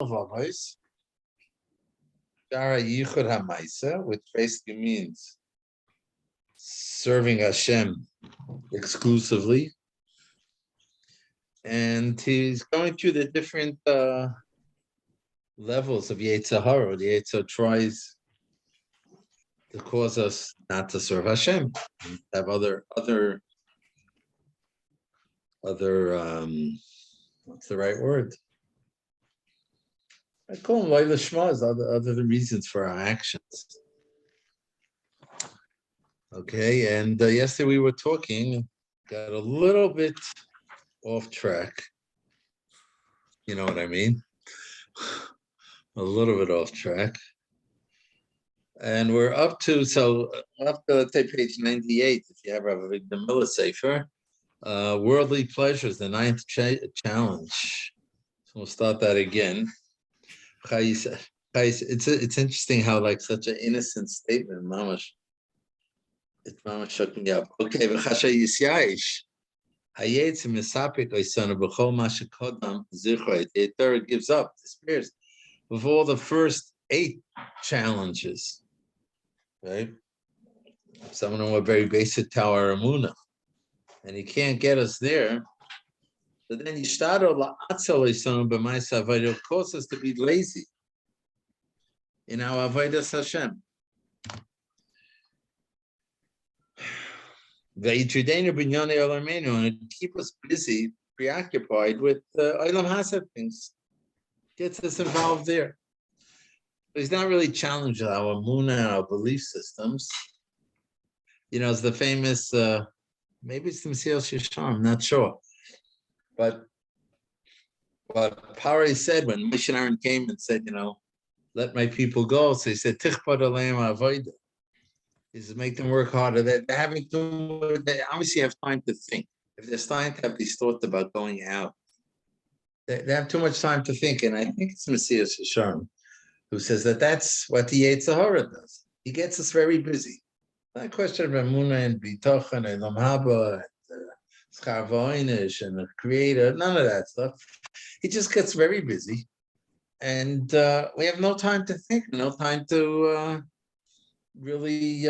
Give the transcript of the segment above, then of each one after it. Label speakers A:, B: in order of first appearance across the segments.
A: haLevavos, Shara Yichud HaMaisa, which basically means serving Hashem exclusively. And he's going through the different levels of Yetzer Hara. The Yetzer tries to cause us not to serve Hashem, have other what's the right word? I call them Laila Shmas, other reasons for our actions. Okay, and yesterday we were talking, got a little bit off track. You know what I mean? A little bit off track. And we're up to, let's say page 98, if you have the Miller Sefer, worldly pleasures, the ninth challenge. So we'll start that again. It's interesting how like such an innocent statement, mamash. It's mamash shook me up. Okay, v'chasha yisyayish. Hayetz misapik oisana b'chol mashakodam zichrayt. The Torah gives up, despairs, with all the first 8 challenges. Right? Some of them were very basic Tower Amuna. And he can't get us there. But then Yishtado la'atzal oisana b'maisa avodah causes us to be lazy in our avodas Hashem. And it keep us busy, preoccupied with Olam Hased things. Gets us involved there. But he's not really challenging our Muna, our belief systems. You know, it's the famous, maybe it's the Mesilas Yesharim, I'm not sure. But what Pari said when Moshe and Aaron came and said, you know, let my people go. So he said, Tichpad aleim avodah. He says, make them work harder. They're having too, they obviously have time to think. If they're starting to have these thoughts about going out, they have too much time to think. And I think it's Mesilas Yesharim who says that that's what the Yetzer Hara does. He gets us very busy. Not a question of Emunah and Bitochen and Olam Haba and Schar V'Oinish and the Creator, none of that stuff. He just gets very busy. And we have no time to think, no time to really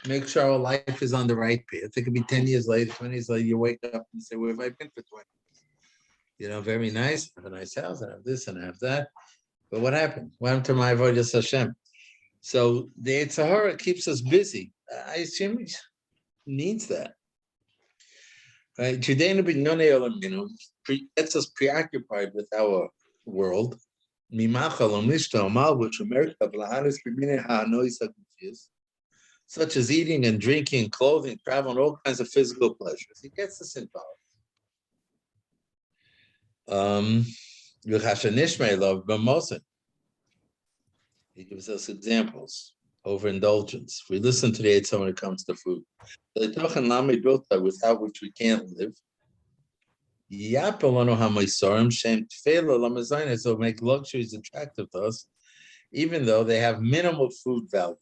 A: make sure our life is on the right path. It could be 10 years later, 20 years later, you wake up and say, where have I been for 20 years? You know, very nice. I have a nice house, I have this and I have that. But what happened? What happened to my avodas Hashem? So the Yetzer Hara keeps us busy. I assume he needs that. Right? Gets us preoccupied with our world. Such as eating and drinking, clothing, travel, and all kinds of physical pleasures. He gets us involved. He gives us examples. Overindulgence. We listen to the Yetzer when it comes to food. Without which we can't live. So make luxuries attractive to us, even though they have minimal food value.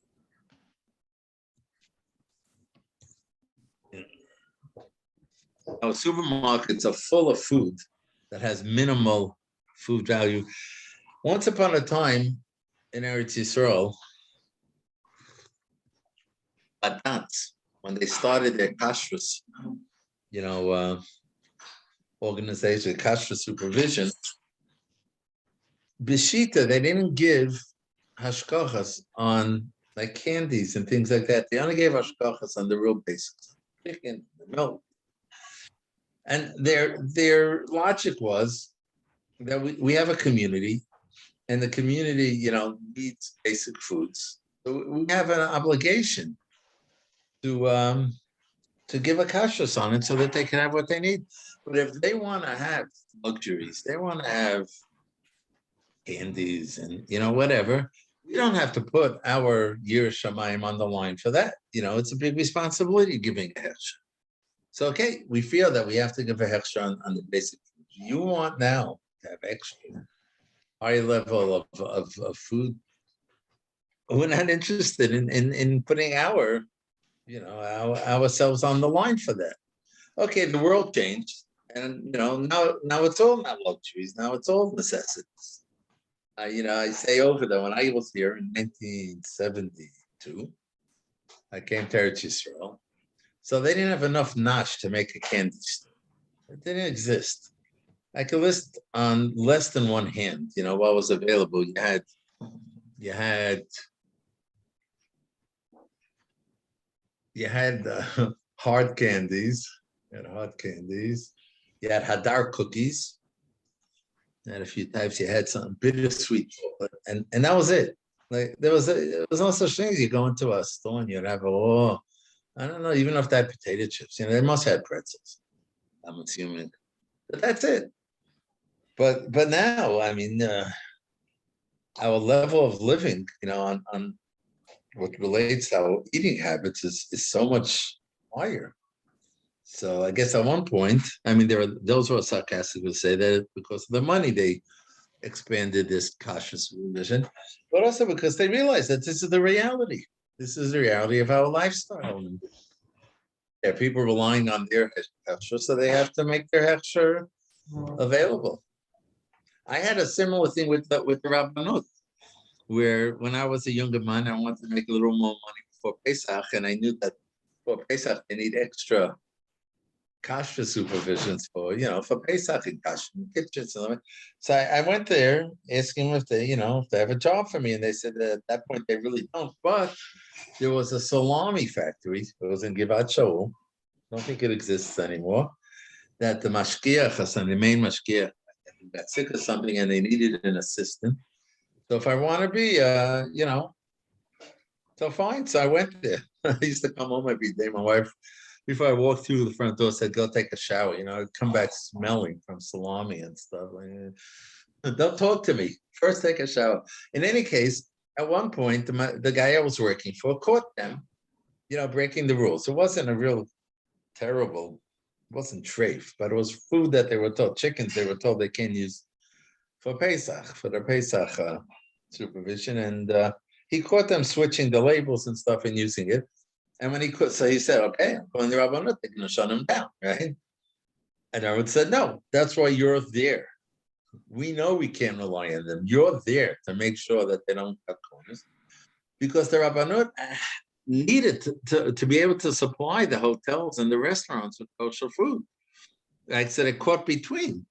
A: Our supermarkets are full of food that has minimal food value. Once upon a time in Eretz Yisrael, Adats, when they started their kashrus, organization, kashrus supervision, B'shita, they didn't give hashkachas on like candies and things like that. They only gave hashkachas on the real basics, chicken, the milk. And their logic was that we have a community, and the community, needs basic foods. So we have an obligation to give a kashrus on it so that they can have what they need. But if they want to have luxuries, they want to have candies and whatever, we don't have to put our Yir Shamayim on the line for that. It's a big responsibility giving a hechsher. So okay, we feel that we have to give a hechsher on the basic food. You want now to have extra high level of food. We're not interested in putting ourselves on the line for that. Okay, the world changed, And now it's all not luxuries. Now it's all necessities. I say over there when I was here in 1972, I came to Eretz Yisrael. So they didn't have enough nash to make a candy store. It didn't exist. I could list on less than one hand, what was available. You had hard candies. You had hard candies. You had hadar cookies. You had a few types. You had some bittersweet chocolate, and that was it. Like it was also strange. You go into a store and you'd have I don't know, even if they had potato chips. They must have had pretzels. I'm assuming, but that's it. But now, I mean, our level of living, on what relates to our eating habits is so much higher. So I guess at one point, I mean, there are those who are sarcastic who say that because of the money they expanded this cautious vision, but also because they realize that this is the reality. This is the reality of our lifestyle. And there are people relying on their hechsher, so they have to make their hechsher available. I had a similar thing with the Rabbanut, where when I was a younger man, I wanted to make a little more money before Pesach, and I knew that for Pesach they need extra kasha supervisions for Pesach and kasha kitchens. So I went there asking if they have a job for me, and they said that at that point they really don't. But there was a salami factory. It was in Givat Shaul. I don't think it exists anymore. That the mashgiach, the main mashgiach, got sick of something and they needed an assistant. So if I want to be, so fine. So I went there. I used to come home every day. My wife, before I walked through the front door, said, "Go take a shower." I'd come back smelling from salami and stuff. Don't talk to me. First, take a shower. In any case, at one point, the guy I was working for caught them, breaking the rules. It wasn't a real terrible. It wasn't treif, but it was food that they were told, chickens they were told they can't use for Pesach, for the Pesach supervision. And he caught them switching the labels and stuff and using it. And when so he said, "Okay, I'm going to Rabbanut, they're going to shut him down, right?" And Aaron said, "No, that's why you're there. We know we can't rely on them. You're there to make sure that they don't cut corners, because the Rabbanut needed to be able to supply the hotels and the restaurants with kosher food." Like I said, it caught between.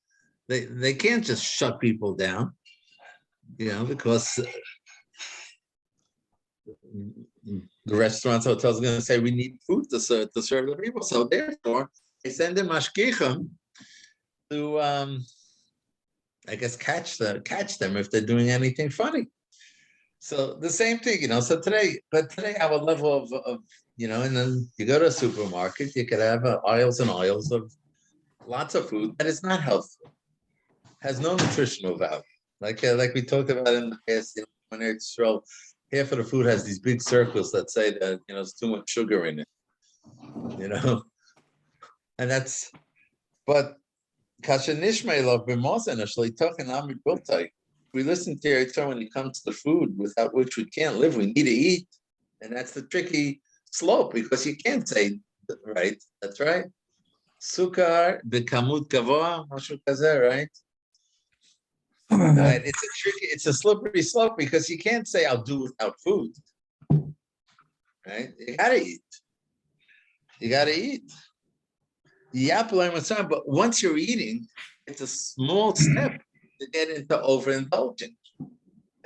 A: They can't just shut people down, because the restaurants, hotels are going to say we need food to serve the people. So therefore, they send in mashgichim to, I guess, catch them if they're doing anything funny. So the same thing, So today our level of and then you go to a supermarket, you could have aisles and aisles of lots of food that is not healthful, has no nutritional value. Like we talked about in the past, when it's half of the food has these big circles that say that there's too much sugar in it, and that's. But kasha nishmeilov b'mozen ashli tochen ami biltai. We listen to Yitzhak when it comes to food, without which we can't live. We need to eat, and that's the tricky slope, because you can't say right. That's right. Sukar b'kamut gavoa, mashu kazeh, right? Right. It's a slippery slope, because you can't say I'll do without food. Right? You gotta eat. But once you're eating, it's a small step to get into overindulgence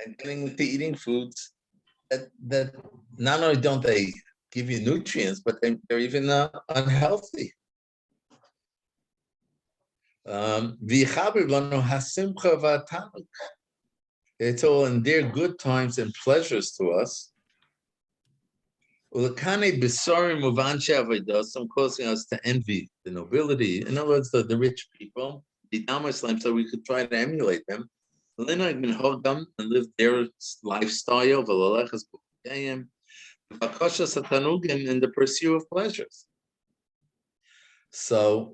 A: and getting into eating foods that not only don't they give you nutrients, but they're even unhealthy. It's all in their good times and pleasures to us. Some causing us to envy the nobility. In other words, the rich people, so we could try to emulate them. And live their lifestyle, in the pursuit of pleasures. So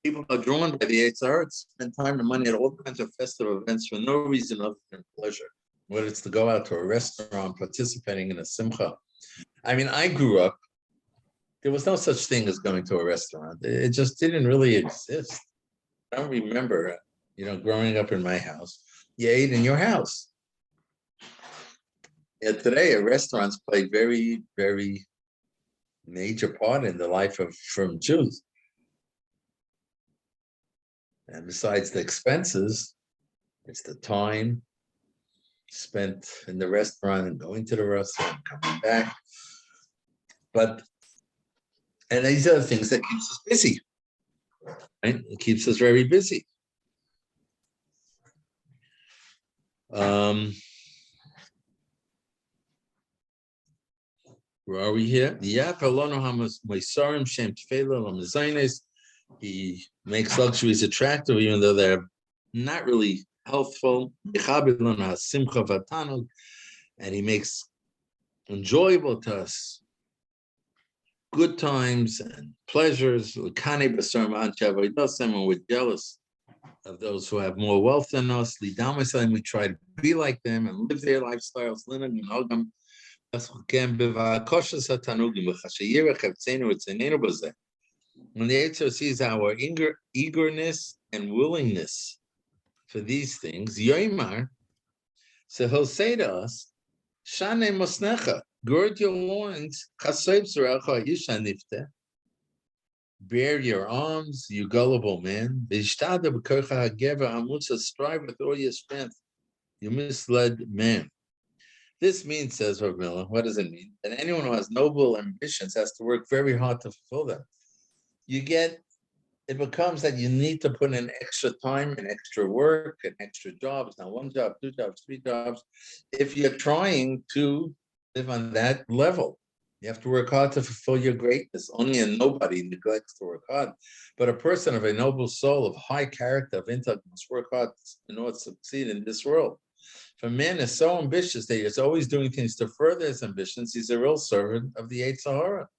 A: people are drawn by the Yetzer to spend time and money at all kinds of festive events for no reason other than pleasure. Whether it's to go out to a restaurant, participating in a simcha. I mean, I grew up There was no such thing as going to a restaurant. It just didn't really exist. I don't remember, growing up in my house, you ate in your house. Yeah, today, restaurants play very, very major part in the life of from Jews. And besides the expenses, it's the time spent in the restaurant and going to the restaurant, coming back. And these are the things that keeps us busy, right? It keeps us very busy. Where are we here? He makes luxuries attractive, even though they're not really healthful. And he makes enjoyable to us good times and pleasures. And we're jealous of those who have more wealth than us. We try to be like them and live their lifestyles. When the Yetzer sees our eagerness and willingness for these things, Yoimar, so he'll say to us, Shane Mosnecha, gird your loins, bear your arms, you gullible man. Strive with all your strength, you misled man. This means, says Rav Miller, what does it mean? That anyone who has noble ambitions has to work very hard to fulfill them. It becomes that you need to put in extra time and extra work and extra jobs. Now, 1 job, 2 jobs, 3 jobs. If you're trying to live on that level, you have to work hard to fulfill your greatness. Only a nobody neglects to work hard. But a person of a noble soul, of high character, of intellect, must work hard in order to succeed in this world. If a man is so ambitious that he's always doing things to further his ambitions, he's a real servant of the Yetzer Hara.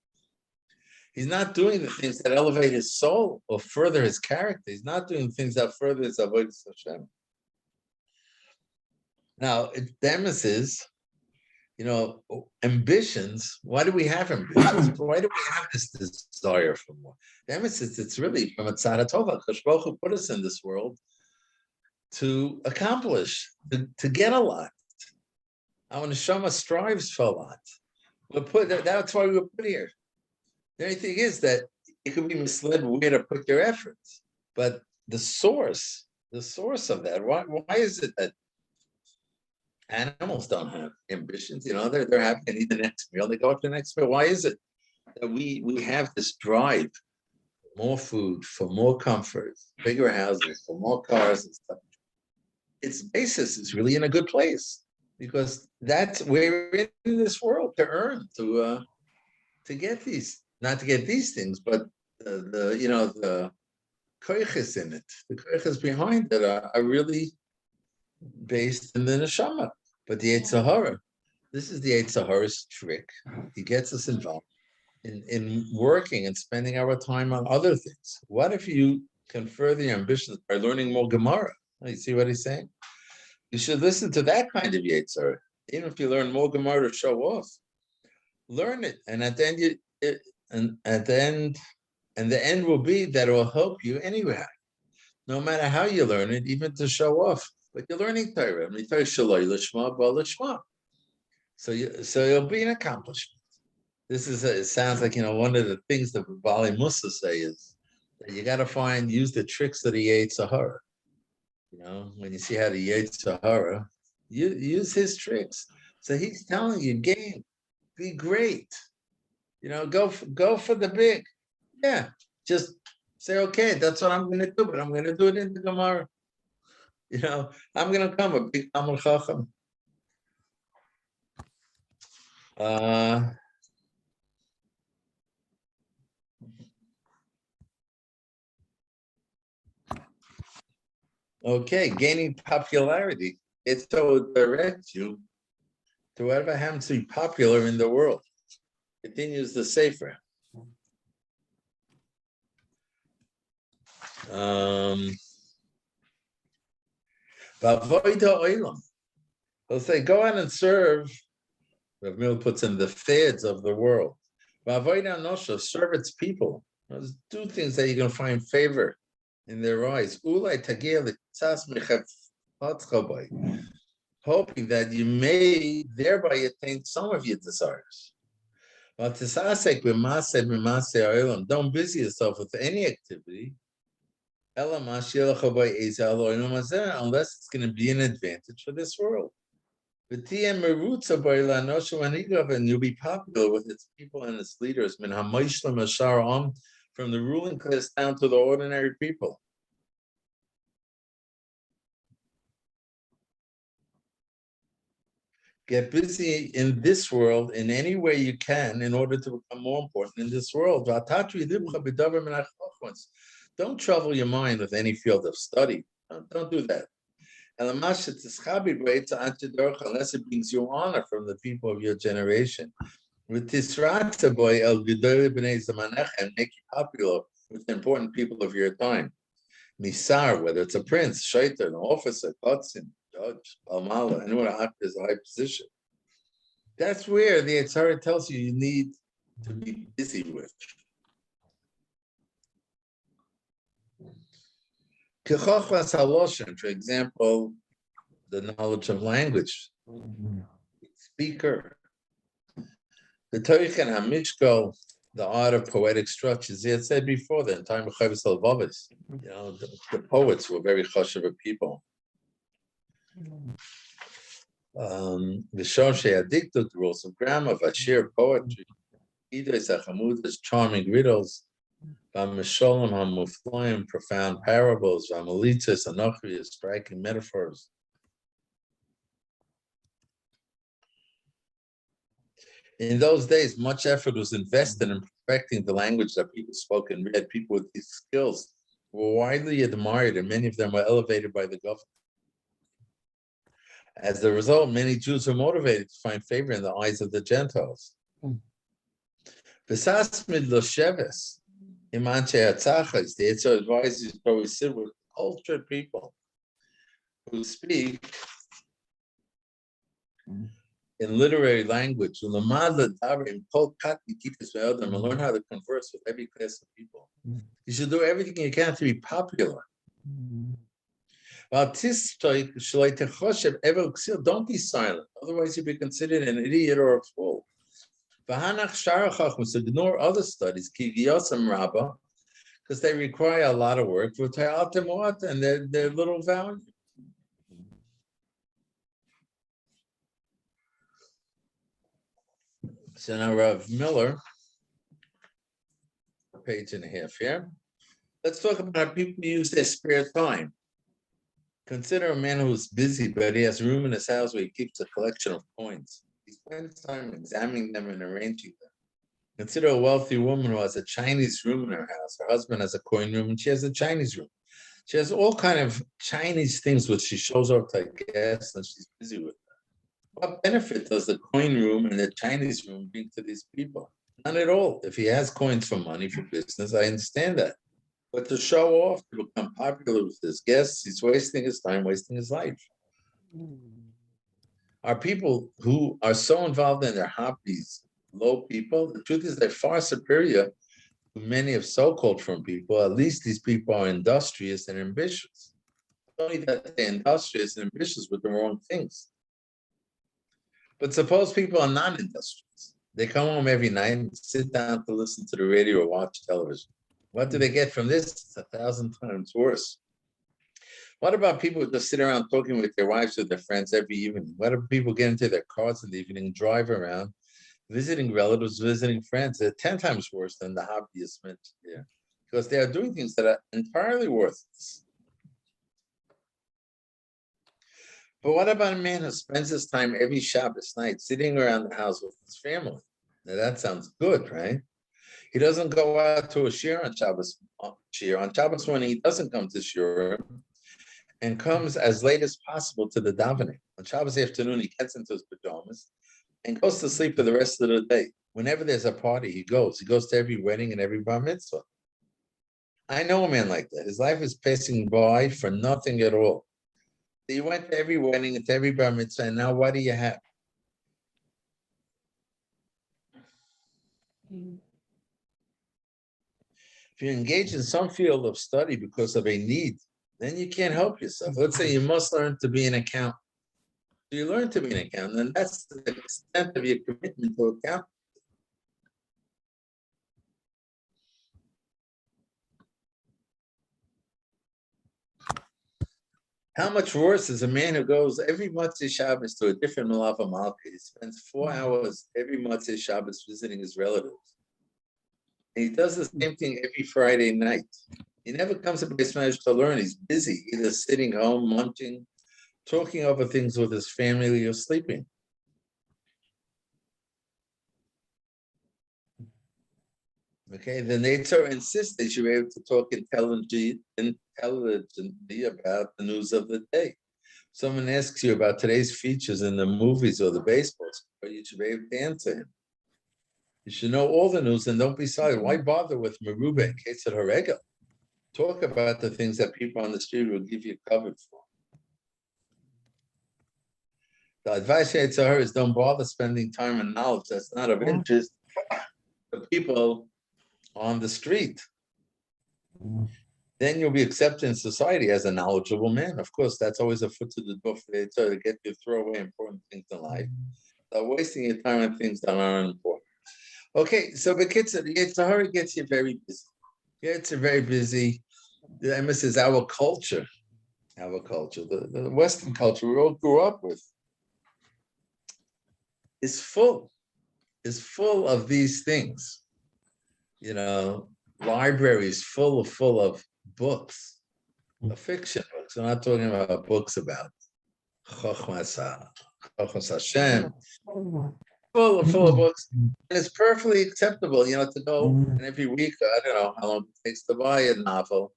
A: He's not doing the things that elevate his soul or further his character. He's not doing things that further his avodah Hashem. Now, it demonstrates, ambitions. Why do we have ambitions? Why do we have this desire for more? Demonstrates it's really from a tzara tova. Kadosh Baruch Hu put us in this world to accomplish, to get a lot. Our neshama strives for a lot. That's why we were put here. The only thing is that it could be misled where to put your efforts. But the source of that, why is it that animals don't have ambitions? They're happy to eat the next meal, they go up to the next meal. Why is it that we have this drive for more food, for more comfort, bigger houses, for more cars and stuff? Its basis is really in a good place, because that's we're in this world to earn, to get these, not to get these things, but the koiches in it, the koiches behind it are really based in the neshama. But the Yetzer Hara, this is the Yetzer Hara's trick. He gets us involved in working and spending our time on other things. What if you can further your ambitions by learning more Gemara? You see what he's saying? You should listen to that kind of Yetzer Hara. Even if you learn more Gemara to show off, learn it, and at the end, the end will be that it will help you anyway. No matter how you learn it, even to show off. But you're learning Torah. So it'll be an accomplishment. It sounds like one of the things that Bali Musa say is that you got to use the tricks of the Yetzer Hara. When you see how the Yetzer Hara, you use his tricks. So he's telling you, game, be great. Go for the big. Yeah, just say, okay, that's what I'm going to do, but I'm going to do it in the Gemara. I'm going to come a big Talmid Chacham. Okay, gaining popularity. It so directs you to whatever happens to be popular in the world. Continues the Sefer. He'll say, go out and serve. Rav Mil puts in the fairs of the world. Serve its people. Do things that you can find favor in their eyes. Hoping that you may thereby attain some of your desires. Don't busy yourself with any activity unless it's going to be an advantage for this world. And you'll be popular with its people and its leaders, from the ruling class down to the ordinary people. Get busy in this world in any way you can in order to become more important in this world. Don't trouble your mind with any field of study. Don't do that. Unless it brings you honor from the people of your generation. And make you popular with the important people of your time. Misar, whether it's a prince, shaitan, an officer, kotzin, judge, balmala, anyone is a high position. That's where the Yitzhara tells you need to be busy with. For example, the knowledge of language, speaker, the Toichen HaMishkol, the art of poetic structures. It said before that in time of Chovos haLevavos, the poets were very chashuv people. The Shoshei Adikdut, the rules of grammar, Vashir poetry, Idos HaChamudas, charming riddles, Vamisholim HaMufloim, profound parables, Vamalitzos Anochrius, striking metaphors. In those days, much effort was invested in perfecting the language that people spoke and read. People with these skills were widely admired, and many of them were elevated by the government. As a result, many Jews were motivated to find favor in the eyes of the Gentiles. B'sas midlosheves, imanche hatzachas, the Yitzhar advises you to always sit with cultured people who speak in literary language, and learn how to converse with every class of people. You should do everything you can to be popular. Don't be silent, otherwise you'll be considered an idiot or a fool. So ignore other studies, because they require a lot of work, and they're little value. So now Rav Miller, a page and a half here. Let's talk about how people use their spare time. Consider a man who's busy, but he has room in his house where he keeps a collection of coins. He spends time examining them and arranging them. Consider a wealthy woman who has a Chinese room in her house. Her husband has a coin room, and she has a Chinese room. She has all kind of Chinese things which she shows off to guests, and she's busy with them. What benefit does the coin room and the Chinese room bring to these people? None at all. If he has coins for money, for business, I understand that. But to show off, to become popular with his guests, he's wasting his time, wasting his life. Are people who are so involved in their hobbies low people? The truth is they're far superior to many of so-called firm people. At least these people are industrious and ambitious. Only that they're industrious and ambitious with the wrong things. But suppose people are not industrious. They come home every night and sit down to listen to the radio or watch television. What do they get from this? It's 1,000 times worse. What about people who just sit around talking with their wives or their friends every evening? What if people get into their cars in the evening, drive around, visiting relatives, visiting friends? They're 10 times worse than the hobbyists mentioned here, because they are doing things that are entirely worthless. But what about a man who spends his time every Shabbos night sitting around the house with his family? Now that sounds good, right? He doesn't go out to a shir on Shabbos. On Shabbos morning, he doesn't come to shir and comes as late as possible to the davening. On Shabbos afternoon, he gets into his pajamas and goes to sleep for the rest of the day. Whenever there's a party, he goes. He goes to every wedding and every bar mitzvah. I know a man like that. His life is passing by for nothing at all. He went to every wedding and to every bar mitzvah, and now what do you have? If you engage in some field of study because of a need, then you can't help yourself. Let's say you must learn to be an accountant. You learn to be an accountant, and that's the extent of your commitment to account. How much worse is a man who goes every Motzei Shabbos to a different Malava Malka? He spends 4 hours every Motzei Shabbos visiting his relatives. And he does the same thing every Friday night. He never comes to Beis Medrash to learn. He's busy, either sitting home, munching, talking over things with his family, or sleeping. Okay, the Nature insists that you be able to talk intelligently about the news of the day. Someone asks you about today's features in the movies or the baseballs, but you should be able to answer him. You should know all the news and don't be silent. Why bother with Merube in case of Harega? Talk about the things that people on the street will give you covered for. The advice I to her is don't bother spending time on knowledge that's not of interest to people on the street. Then you'll be accepted in society as a knowledgeable man. Of course, that's always a foot to the door for you to get you to throw away important things in life. So wasting your time on things that aren't important. Okay, so the Sahara gets you very busy. Gets you very busy. The emphasis is our culture, the Western culture we all grew up with, is full of these things. You know, libraries full of books, of fiction books. We're not talking about books about Chochmas Hashem. Full of books. And it's perfectly acceptable, to go and every week, I don't know how long it takes to buy a novel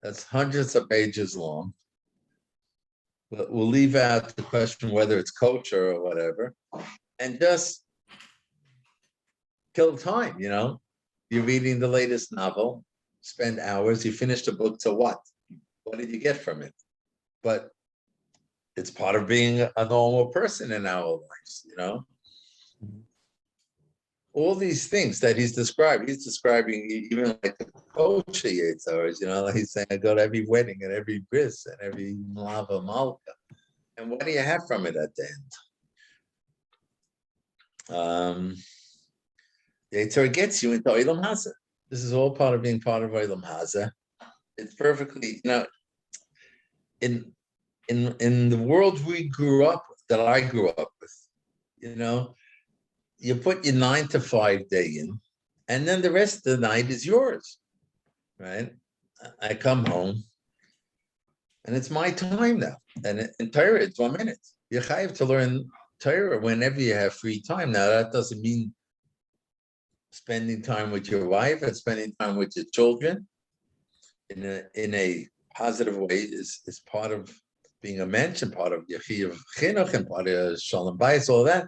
A: that's hundreds of pages long. But we'll leave out the question whether it's culture or whatever, and just kill time, You're reading the latest novel, spend hours, you finish the book, so what? What did you get from it? But it's part of being a normal person in our lives, All these things that he's describing even like the culture Yetzirahs, like he's saying, I go to every wedding and every bris and every Malava Malka. And what do you have from it at the end? Yetzirah gets you into Olam Hazeh. This is all part of being part of Olam Hazeh. It's perfectly, in the world we grew up with, that I grew up with, you put your 9 to 5 day in, and then the rest of the night is yours, right? I come home, and it's my time now. And in Torah, it's 1 minute. You have to learn Torah whenever you have free time. Now, that doesn't mean spending time with your wife and spending time with your children in a positive way is part of being a mensch and part of Yechiv Chinuch and part of Shalom Bayis, all that.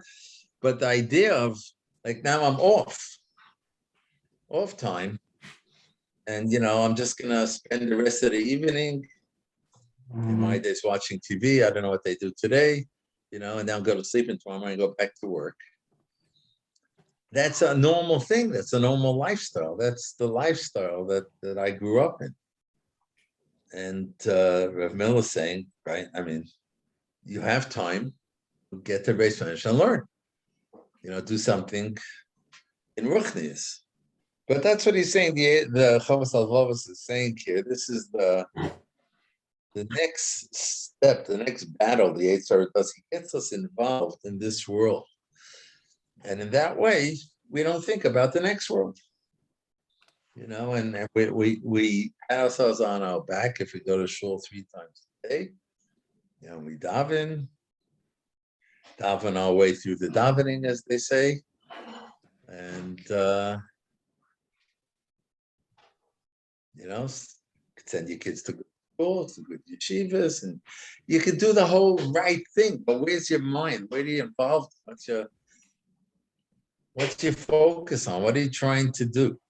A: But the idea of, like, now I'm off time, and, I'm just going to spend the rest of the evening, in my days, watching TV. I don't know what they do today, and then I'll go to sleep, and tomorrow morning go back to work. That's a normal thing. That's a normal lifestyle. That's the lifestyle that I grew up in. And Rav Miller is saying, right, I mean, you have time to get to Beis Medrash and learn. Do something in Ruchnius. But that's what he's saying. The Chovos haLevavos is saying here. This is the next step, the next battle the Yetzirah does. He gets us involved in this world. And in that way, we don't think about the next world. And we pat ourselves on our back if we go to shul 3 times a day. We daven our way through the davening, as they say, and send your kids to good schools, to good yeshivas, and you can do the whole right thing. But where's your mind? Where are you involved? What's your focus on? What are you trying to do?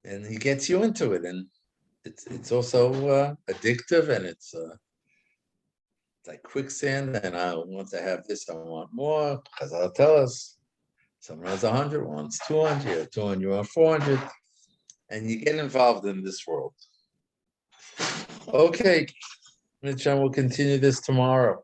A: And he gets you into it, and it's also addictive, and it's like quicksand, and I want to have this, I want more. Chazal tell us, Someone has 100, wants 200, 200, wants 400, and you get involved in this world. Okay, Mitch, and we'll continue this tomorrow.